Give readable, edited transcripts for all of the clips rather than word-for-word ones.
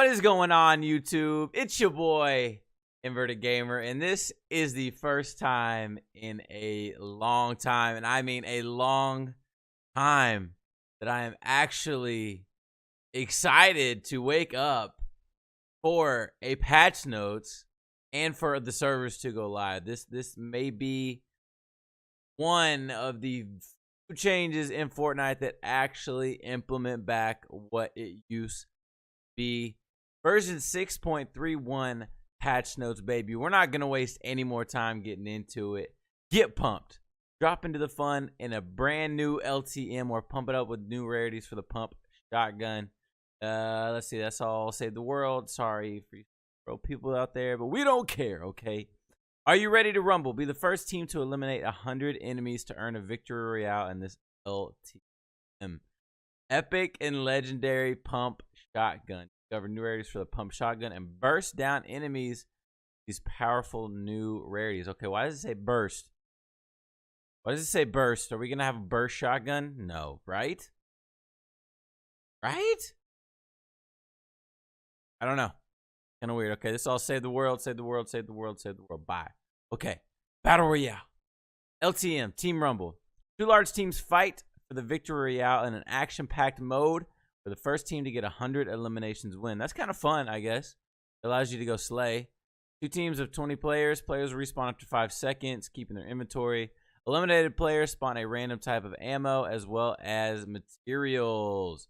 What is going on, YouTube? It's your boy, Inverted Gamer, and this is the first time in a long time, and I mean a long time, that I am actually excited to wake up for a patch notes and for the servers to go live. This may be one of the few changes in Fortnite that actually implement back what it used to be. Version 6.31 patch notes, baby. We're not going to waste any more time getting into it. Get pumped. Drop into the fun in a brand new LTM or pump it up with new rarities for the pump shotgun. Let's see. That's all. Save the world. Sorry for people out there, but we don't care, okay? Are you ready to rumble? Be the first team to eliminate 100 enemies to earn a victory royale in this LTM. Epic and legendary pump shotgun. Discover new rarities for the pump shotgun and burst down enemies. These powerful new rarities. Okay, why does it say burst? Why does it say burst? Are we gonna have a burst shotgun? No, right? Right? I don't know. Kind of weird. Okay, this all save the world, save the world, save the world, save the world. Bye. Okay, battle royale. LTM Team Rumble. Two large teams fight for the victory royale in an action-packed mode. For the first team to get 100 eliminations win. That's kind of fun, I guess. It allows you to go slay. Two teams of 20 players. Players respawn after 5 seconds, keeping their inventory. Eliminated players spawn a random type of ammo as well as materials.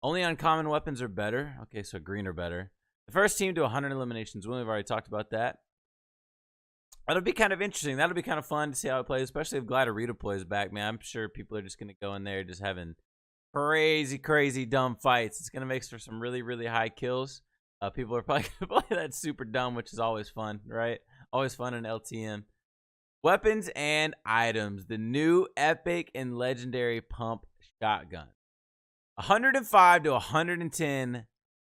Only uncommon weapons are better. Okay, so green are better. The first team to 100 eliminations win. We've already talked about that. That'll be kind of interesting. That'll be kind of fun to see how it plays, especially if Gliderita plays back, man. I'm sure people are just going to go in there just having crazy dumb fights. It's gonna make for some really high kills. People are probably gonna play that super dumb, which is always fun, right? Always fun in LTM. Weapons and items. The new epic and legendary pump shotgun. 105 to 110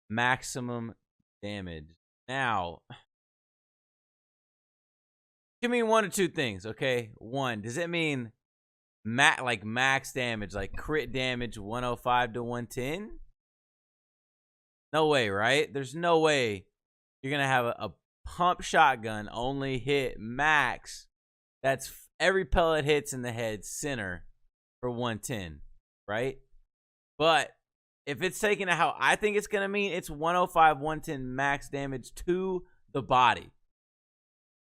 maximum damage. Now, give me one of two things, okay? One, does it mean max damage, like crit damage 105 to 110? No way, right? There's no way you're gonna have a pump shotgun only hit max. That's every pellet hits in the head center for 110, right? But if it's taken to how I think it's gonna mean, it's 105 110 max damage to the body,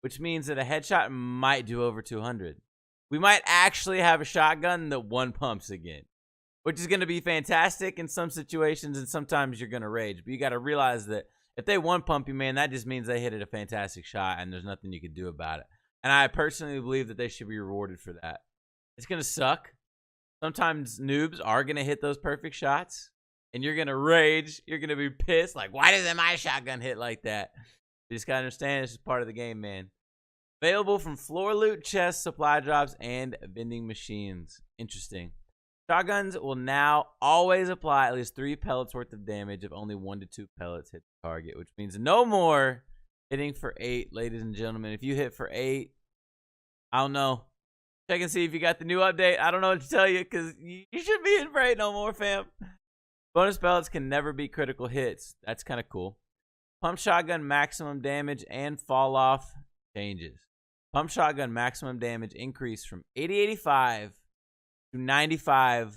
which means that a headshot might do over 200. We might actually have a shotgun that one pumps again, which is going to be fantastic in some situations, and sometimes you're going to rage. But you got to realize that if they one pump you, man, that just means they hit it a fantastic shot, and there's nothing you can do about it. And I personally believe that they should be rewarded for that. It's going to suck. Sometimes noobs are going to hit those perfect shots, and you're going to rage. You're going to be pissed. Like, why doesn't my shotgun hit like that? You just got to understand this is part of the game, man. Available from floor loot, chests, supply drops, and vending machines. Interesting. Shotguns will now always apply at least 3 pellets worth of damage if only 1 to 2 pellets hit the target, which means no more hitting for 8, ladies and gentlemen. If you hit for 8, I don't know. Check and see if you got the new update. I don't know what to tell you because you shouldn't be hitting for 8 no more, fam. Bonus pellets can never be critical hits. That's kind of cool. Pump shotgun maximum damage and fall off changes. Pump shotgun maximum damage increased from 80-85 to 95-100.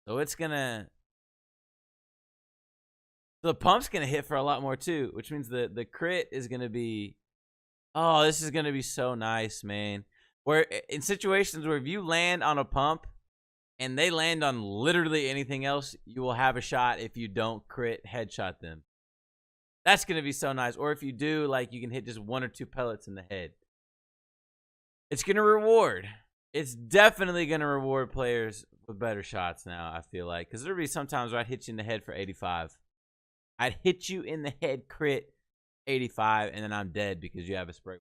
So it's gonna. So the pump's gonna hit for a lot more too, which means the crit is gonna be. Oh, this is gonna be so nice, man. Where in situations where if you land on a pump and they land on literally anything else, you will have a shot if you don't crit headshot them. That's going to be so nice. Or if you do, like, you can hit just 1 or 2 pellets in the head. It's going to reward. It's definitely going to reward players with better shots now, I feel like. Because there'll be sometimes where I'd hit you in the head for 85. I'd hit you in the head crit 85, and then I'm dead because you have a spray.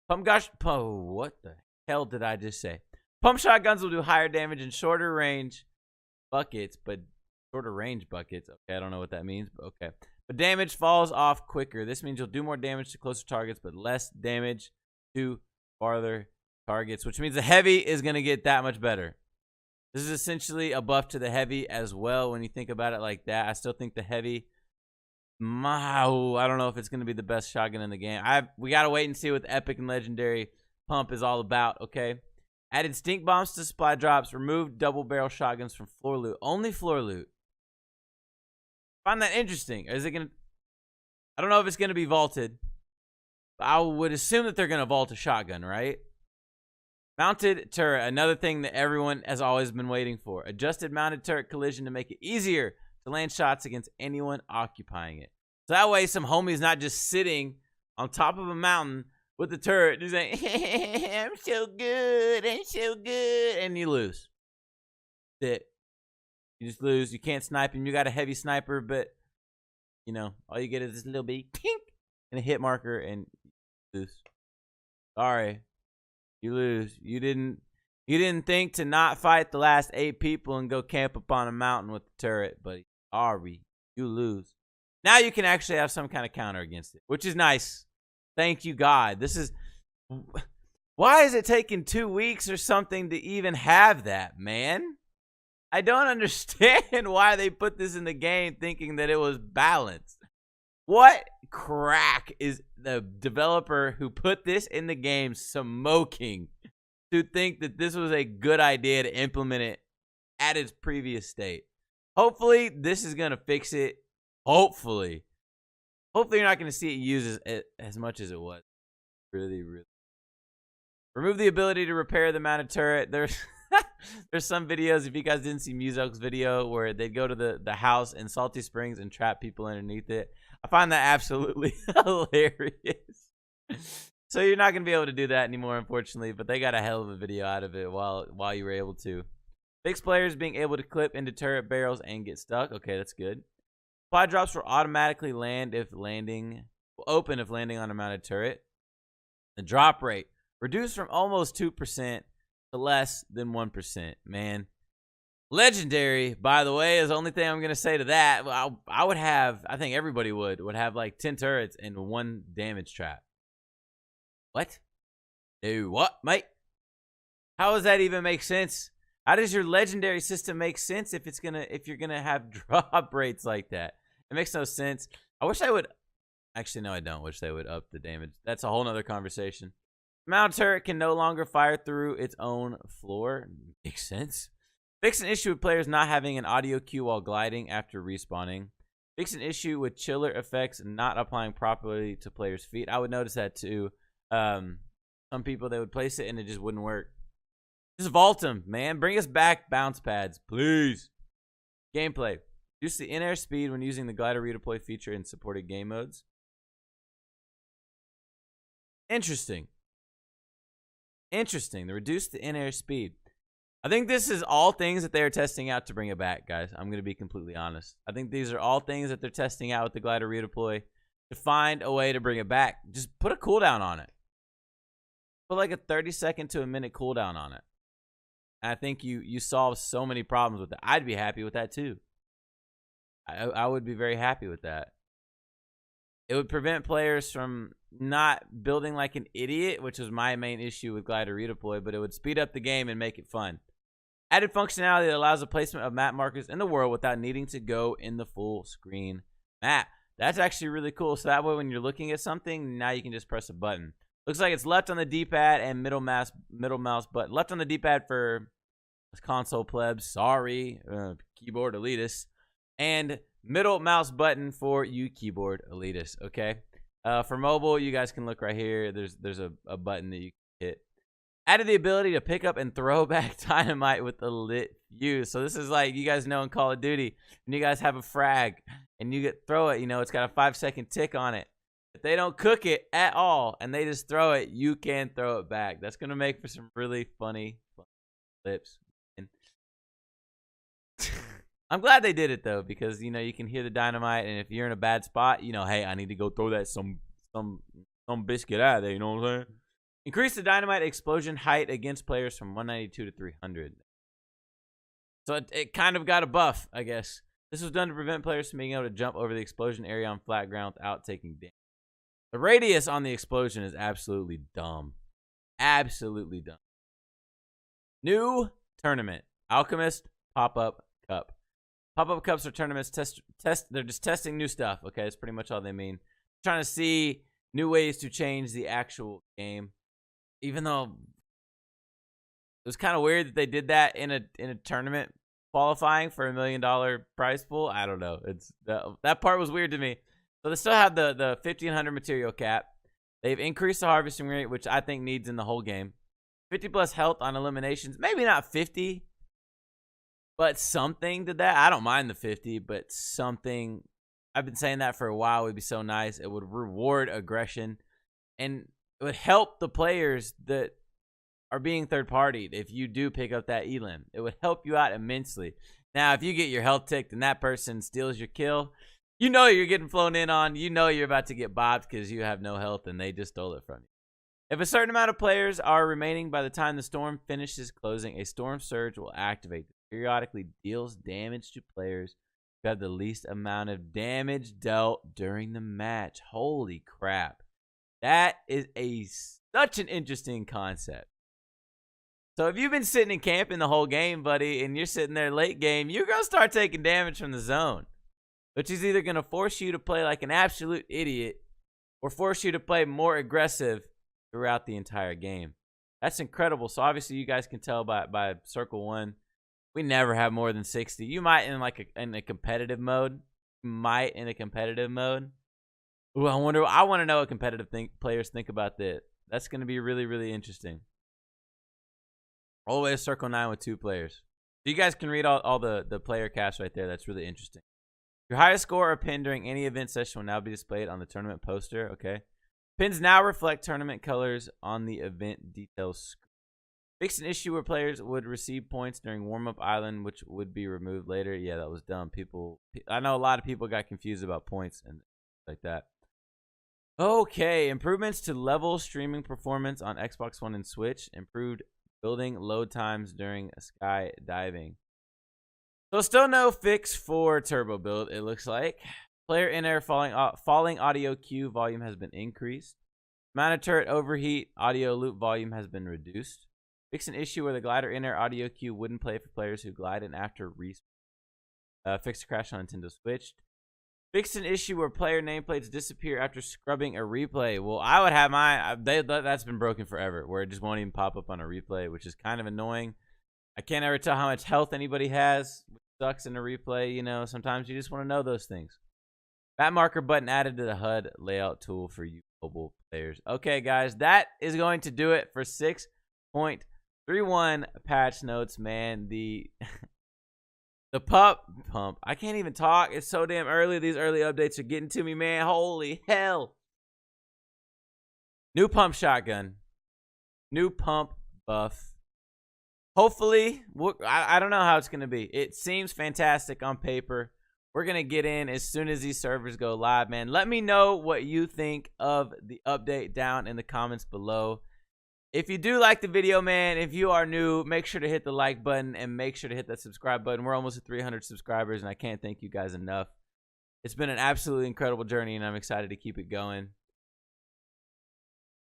What the hell did I just say? Pump shotguns will do higher damage in shorter range buckets, but shorter range buckets. Okay, I don't know what that means, but okay. But damage falls off quicker. This means you'll do more damage to closer targets, but less damage to farther targets, which means the heavy is going to get that much better. This is essentially a buff to the heavy as well when you think about it like that. I still think the heavy, I don't know if it's going to be the best shotgun in the game. We got to wait and see what the epic and legendary pump is all about, okay? Added stink bombs to supply drops. Removed double barrel shotguns from floor loot. Only floor loot. Find that interesting. Is it going to... I don't know if it's going to be vaulted. But I would assume that they're going to vault a shotgun, right? Mounted turret. Another thing that everyone has always been waiting for. Adjusted mounted turret collision to make it easier to land shots against anyone occupying it. So that way some homie's not just sitting on top of a mountain with the turret just saying, I'm so good, and you lose. That's it. You just lose. You can't snipe him. You got a heavy sniper, but, you know, all you get is this little beat, tink, and a hit marker, and you lose. Sorry. You lose. You didn't think to not fight the last 8 people and go camp up on a mountain with the turret, but sorry, you lose. Now you can actually have some kind of counter against it, which is nice. Thank you, God. This is... Why is it taking 2 weeks or something to even have that, man? I don't understand why they put this in the game thinking that it was balanced. What crack is the developer who put this in the game smoking to think that this was a good idea to implement it at its previous state? Hopefully, this is going to fix it. Hopefully. Hopefully, you're not going to see it used as much as it was. Really. Remove the ability to repair the mounted turret. There's some videos, if you guys didn't see Muzok's video, where they'd go to the house in Salty Springs and trap people underneath it. I find that absolutely hilarious. So you're not going to be able to do that anymore, unfortunately, but they got a hell of a video out of it while you were able to. Fix players being able to clip into turret barrels and get stuck. Okay, that's good. Supply drops will automatically open if landing on a mounted turret. The drop rate reduced from almost 2% to less than 1%. Man. Legendary, by the way, is the only thing I'm going to say to that. I would have, I think everybody would have like 10 turrets and 1 damage trap. What? Do what, mate? How does that even make sense? How does your legendary system make sense if you're gonna have drop rates like that? It makes no sense. I wish I would. Actually, no, I don't wish they would up the damage. That's a whole nother conversation. Mount turret can no longer fire through its own floor. Makes sense. Fix an issue with players not having an audio cue while gliding after respawning. Fix an issue with chiller effects not applying properly to players' feet. I would notice that too. Some people, they would place it and it just wouldn't work. Just vault them, man. Bring us back bounce pads, please. Gameplay. Reduce the in-air speed when using the glider redeploy feature in supported game modes. Interesting. They reduce the in-air speed. I think this is all things that they're testing out to bring it back, guys. I'm going to be completely honest. I think these are all things that they're testing out with the glider redeploy to find a way to bring it back. Just put a cooldown on it. Put like a 30-second to a minute cooldown on it. And I think you solve so many problems with it. I'd be happy with that too. I would be very happy with that. It would prevent players from not building like an idiot, which was my main issue with glider redeploy, but it would speed up the game and make it fun. Added functionality that allows the placement of map markers in the world without needing to go in the full screen map. That's actually really cool. So that way when you're looking at something, now you can just press a button. Looks like it's left on the D-pad and middle mouse button. Left on the D-pad for console plebs. Sorry, keyboard elitists. And middle mouse button for you keyboard elitists, okay? For mobile, you guys can look right here. There's a button that you can hit. Added the ability to pick up and throw back dynamite with a lit fuse. So this is like, you guys know in Call of Duty, when you guys have a frag and you throw it, you know, it's got a 5-second tick on it. If they don't cook it at all and they just throw it, you can throw it back. That's going to make for some really funny clips. And I'm glad they did it though, because you know you can hear the dynamite, and if you're in a bad spot, you know, hey, I need to go throw that some biscuit out of there. You know what I'm saying? Increase the dynamite explosion height against players from 192 to 300. So it kind of got a buff, I guess. This was done to prevent players from being able to jump over the explosion area on flat ground without taking damage. The radius on the explosion is absolutely dumb. Absolutely dumb. New tournament. Alchemist pop-up cup. Pop-up cups are tournaments. They're just testing new stuff. Okay, that's pretty much all they mean. Trying to see new ways to change the actual game. Even though it was kind of weird that they did that in a tournament qualifying for $1 million prize pool. I don't know. It's that part was weird to me. So they still have the 1,500 material cap. They've increased the harvesting rate, which I think needs in the whole game. 50 plus health on eliminations. Maybe not 50, but something to that. I don't mind the 50, but something. I've been saying that for a while. It would be so nice. It would reward aggression, and it would help the players that are being third-partied if you do pick up that elim. It would help you out immensely. Now, if you get your health ticked and that person steals your kill, you know you're getting flown in on. You know you're about to get bopped because you have no health and they just stole it from you. If a certain amount of players are remaining by the time the storm finishes closing, a storm surge will activate. It periodically deals damage to players who have the least amount of damage dealt during the match. Holy crap. That is such an interesting concept. So if you've been sitting in camp in the whole game, buddy, and you're sitting there late game, you're going to start taking damage from the zone, which is either going to force you to play like an absolute idiot or force you to play more aggressive throughout the entire game. That's incredible. So obviously you guys can tell by circle 1, we never have more than 60. You might in a competitive mode. Ooh, I want to know what competitive players think about that. That's going to be really, really interesting. All the way to circle 9 with 2 players. So you guys can read all the player casts right there. That's really interesting. Your highest score or pin during any event session will now be displayed on the tournament poster. Okay. Pins now reflect tournament colors on the event details screen. Fixed an issue where players would receive points during warm-up island, which would be removed later. Yeah, that was dumb. I know a lot of people got confused about points and like that. Okay, improvements to level streaming performance on Xbox One and Switch. Improved building load times during skydiving. So still no fix for turbo build, it looks like. Player in-air falling audio cue volume has been increased. Amount of turret overheat audio loop volume has been reduced. Fix an issue where the glider in-air audio cue wouldn't play for players who glide in after respawn. Fix a crash on Nintendo Switch. Fix an issue where player nameplates disappear after scrubbing a replay. Well, I would have mine. That's been broken forever, where it just won't even pop up on a replay, which is kind of annoying. I can't ever tell how much health anybody has, which sucks in a replay. You know, sometimes you just want to know those things. Map marker button added to the HUD layout tool for you mobile players. Okay, guys, that is going to do it for 6.31 patch notes, man. The pump. I can't even talk. It's so damn early. These early updates are getting to me, man. Holy hell. New pump shotgun. New pump buff. Hopefully, I don't know how it's going to be. It seems fantastic on paper. We're going to get in as soon as these servers go live, man. Let me know what you think of the update down in the comments below. If you do like the video, man, if you are new, make sure to hit the like button and make sure to hit that subscribe button. We're almost at 300 subscribers, and I can't thank you guys enough. It's been an absolutely incredible journey, and I'm excited to keep it going.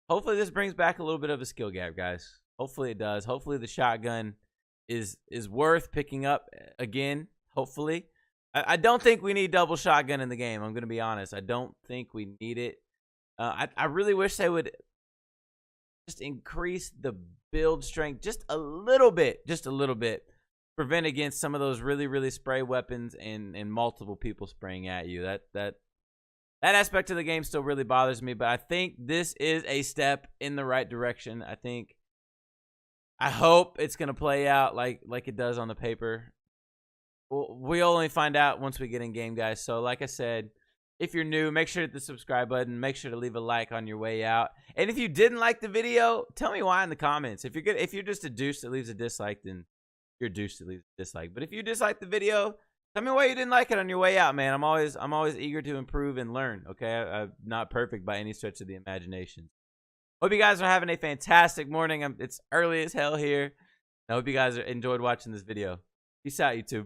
Hopefully, this brings back a little bit of a skill gap, guys. Hopefully, it does. Hopefully, the shotgun is worth picking up again. Hopefully. I don't think we need double shotgun in the game. I'm going to be honest. I don't think we need it. I really wish they would just increase the build strength just a little bit, prevent against some of those really, really spray weapons and multiple people spraying at you. That aspect of the game still really bothers me, but I think this is a step in the right direction. I hope it's going to play out like it does on the paper. We'll only find out once we get in game, guys. So like I said, if you're new, make sure to hit the subscribe button. Make sure to leave a like on your way out. And if you didn't like the video, tell me why in the comments. If you're just a douche that leaves a dislike, then you're a douche that leaves a dislike. But if you dislike the video, tell me why you didn't like it on your way out, man. I'm always eager to improve and learn. Okay, I'm not perfect by any stretch of the imagination. Hope you guys are having a fantastic morning. It's early as hell here. I hope you guys enjoyed watching this video. Peace out, YouTube.